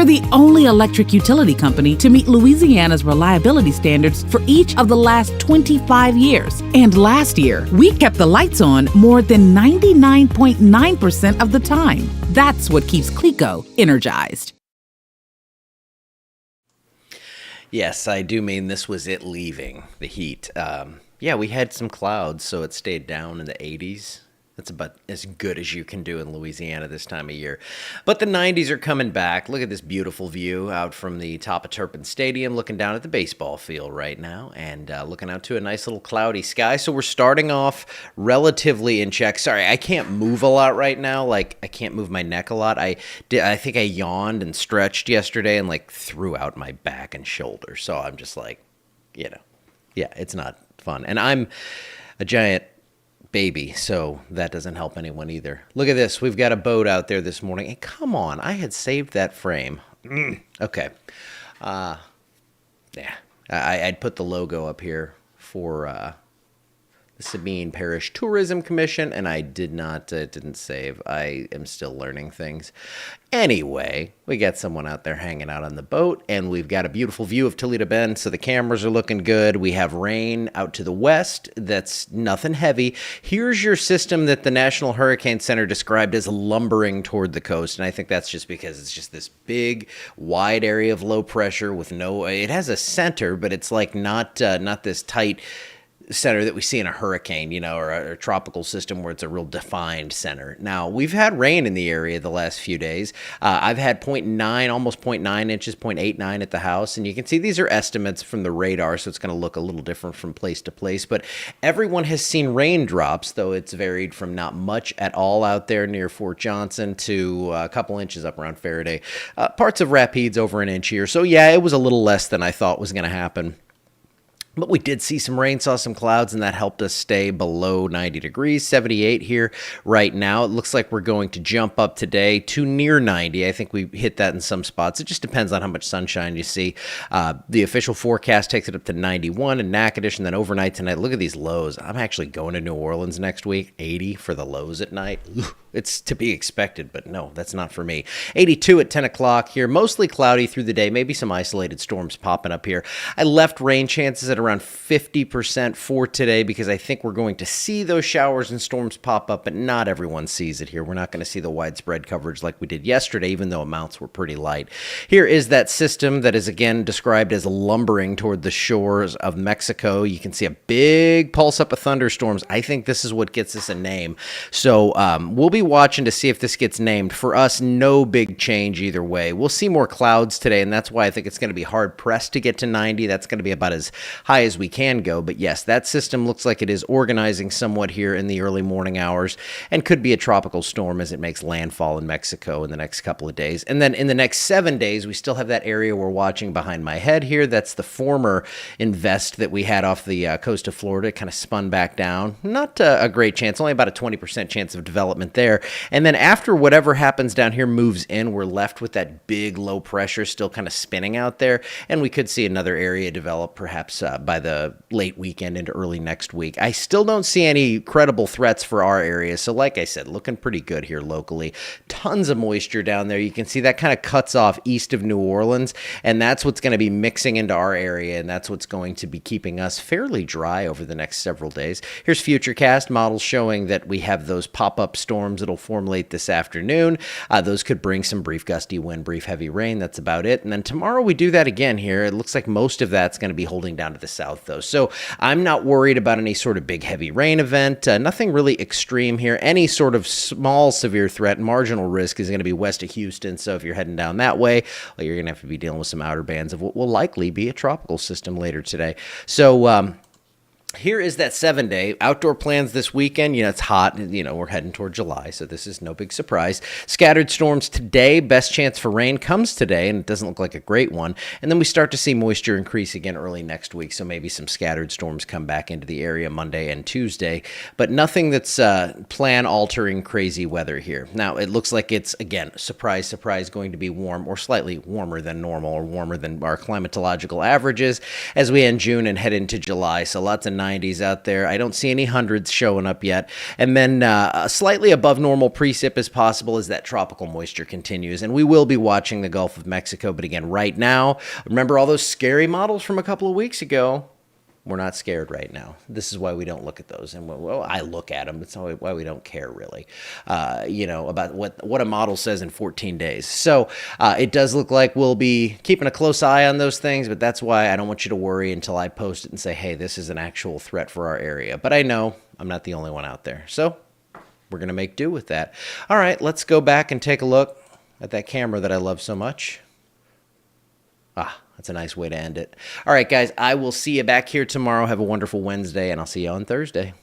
We're the only electric utility company to meet Louisiana's reliability standards for each of the last 25 years. And last year, we kept the lights on more than 99.9% of the time. That's what keeps CLECO energized. Yes, I do mean this was it leaving the heat. Yeah, we had some clouds, so it stayed down in the 80s. That's about as good as you can do in Louisiana this time of year. But the 90s are coming back. Look at this beautiful view out from the top of Turpin Stadium, looking down at the baseball field right now, and looking out to a nice little cloudy sky. So we're starting off relatively in check. Sorry, I can't move a lot right now. Like, I can't move my neck a lot. I think I yawned and stretched yesterday and, like, threw out my back and shoulder. So I'm just like, yeah, it's not fun. And I'm a giant baby, so that doesn't help anyone either. Look at this. We've got a boat out there this morning. Hey, come on. I had saved that frame. Okay. Yeah. I'd put the logo up here for the Sabine Parish Tourism Commission, and I didn't save. I am still learning things. Anyway, we got someone out there hanging out on the boat, and we've got a beautiful view of Toledo Bend, so the cameras are looking good. We have rain out to the west. That's nothing heavy. Here's your system that the National Hurricane Center described as lumbering toward the coast, and I think that's just because it's just this big, wide area of low pressure with it has a center, but it's like not this tight center that we see in a hurricane, or a tropical system where it's a real defined center. Now, we've had rain in the area the last few days. I've had 0.9, almost 0.9 inches, 0.89 at the house, and you can see these are estimates from the radar, so it's going to look a little different from place to place, but everyone has seen raindrops, though it's varied from not much at all out there near Fort Johnson to a couple inches up around Faraday. Parts of Rapides over an inch here, so yeah, it was a little less than I thought was going to happen. But we did see some rain, saw some clouds, and that helped us stay below 90 degrees, 78 here right now. It looks like we're going to jump up today to near 90. I think we hit that in some spots. It just depends on how much sunshine you see. The official forecast takes it up to 91 in Natchitoches, and then overnight tonight, look at these lows. I'm actually going to New Orleans next week, 80 for the lows at night. It's to be expected, but no, that's not for me. 82 at 10 o'clock here, mostly cloudy through the day, maybe some isolated storms popping up here. I left rain chances at around 50% for today because I think we're going to see those showers and storms pop up, but not everyone sees it here. We're not going to see the widespread coverage like we did yesterday, even though amounts were pretty light. Here is that system that is again described as lumbering toward the shores of Mexico. You can see a big pulse up of thunderstorms. I think this is what gets us a name. So we'll be watching to see if this gets named. For us, no big change either way. We'll see more clouds today, and that's why I think it's going to be hard pressed to get to 90. That's going to be about as high as we can go. But yes, that system looks like it is organizing somewhat here in the early morning hours and could be a tropical storm as it makes landfall in Mexico in the next couple of days. And then in the next 7 days, we still have that area we're watching behind my head here. That's the former invest that we had off the coast of Florida. It kind of spun back down. Not a great chance, only about a 20% chance of development there. And then after whatever happens down here moves in, we're left with that big low pressure still kind of spinning out there. And we could see another area develop perhaps by the late weekend into early next week. I still don't see any credible threats for our area. So like I said, looking pretty good here locally. Tons of moisture down there. You can see that kind of cuts off east of New Orleans, and that's what's going to be mixing into our area, and that's what's going to be keeping us fairly dry over the next several days. Here's Futurecast models showing that we have those pop-up storms that'll form late this afternoon. Those could bring some brief gusty wind, brief heavy rain. That's about it. And then tomorrow we do that again here. It looks like most of that's going to be holding down to the south, though. So I'm not worried about any sort of big heavy rain event. Nothing really extreme here. Any sort of small severe threat, marginal risk is going to be west of Houston. So if you're heading down that way, well, you're going to have to be dealing with some outer bands of what will likely be a tropical system later today. So here is that 7-day outdoor plans this weekend. It's hot. We're heading toward July, so this is no big surprise. Scattered storms today. Best chance for rain comes today, and it doesn't look like a great one. And then we start to see moisture increase again early next week, so maybe some scattered storms come back into the area Monday and Tuesday, but nothing that's plan-altering crazy weather here. Now, it looks like it's, again, surprise, surprise, going to be warm or slightly warmer than normal or warmer than our climatological averages as we end June and head into July, so lots of 90s out there. I don't see any hundreds showing up yet. And then slightly above normal precip is possible as that tropical moisture continues. And we will be watching the Gulf of Mexico. But again, right now, remember all those scary models from a couple of weeks ago? We're not scared right now. This is why we don't look at those. And well, I look at them. It's why we don't care really, about what a model says in 14 days. So it does look like we'll be keeping a close eye on those things, but that's why I don't want you to worry until I post it and say, hey, this is an actual threat for our area. But I know I'm not the only one out there. So we're going to make do with that. All right, let's go back and take a look at that camera that I love so much. That's a nice way to end it. All right, guys, I will see you back here tomorrow. Have a wonderful Wednesday, and I'll see you on Thursday.